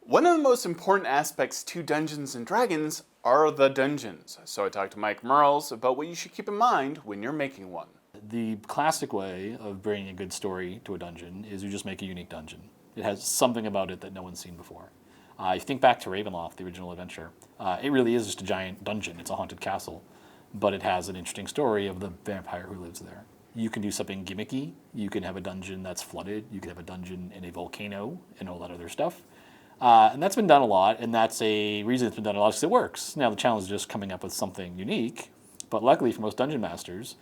One of the most important aspects to Dungeons & Dragons are the dungeons. So I talked to Mike Mearls about what you should keep in mind when you're making one. The classic way of bringing a good story to a dungeon is you just make a unique dungeon. It has something about it that no one's seen before. If you think back to Ravenloft, the original adventure, it really is just a giant dungeon. It's a haunted castle, but it has an interesting story of the vampire who lives there. You can do something gimmicky. You can have a dungeon that's flooded. You can have a dungeon in a volcano and all that other stuff. And that's been done a lot, and that's a reason it's been done a lot because it works. Now, the challenge is just coming up with something unique, but luckily for most dungeon masters,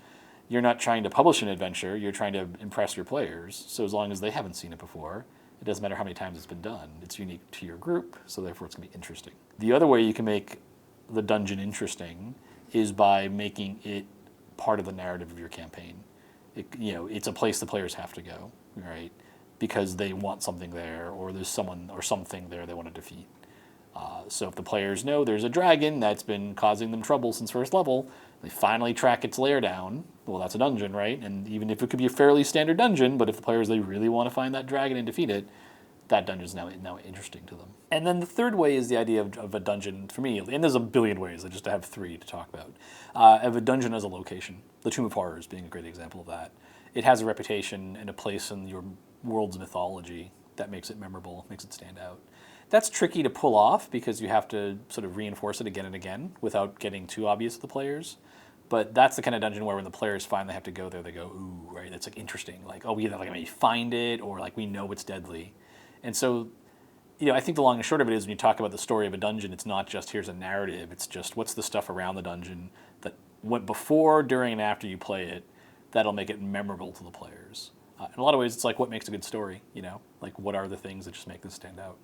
you're not trying to publish an adventure, you're trying to impress your players. So as long as they haven't seen it before, it doesn't matter how many times it's been done. It's unique to your group, so therefore it's going to be interesting. The other way you can make the dungeon interesting is by making it part of the narrative of your campaign. It's a place the players have to go, right? Because they want something there, or there's someone or something there they want to defeat. So if the players know there's a dragon that's been causing them trouble since first level, they finally track its lair down. Well, that's a dungeon, right? And even if it could be a fairly standard dungeon, but if the players, they really want to find that dragon and defeat it, that dungeon's now interesting to them. And then the third way is the idea of a dungeon, for me, and there's a billion ways, I just have three to talk about, of a dungeon as a location. The Tomb of Horrors being a great example of that. It has a reputation and a place in your world's mythology that makes it memorable, makes it stand out. That's tricky to pull off because you have to sort of reinforce it again and again without getting too obvious to the players. But that's the kind of dungeon where when the players finally have to go there, they go, ooh, right, that's like interesting. Like, oh, we either like maybe find it or like we know it's deadly. And so, I think the long and short of it is when you talk about the story of a dungeon, it's not just here's a narrative, it's just what's the stuff around the dungeon that went before, during, and after you play it that'll make it memorable to the players. In a lot of ways, it's like what makes a good story, like what are the things that just make this stand out.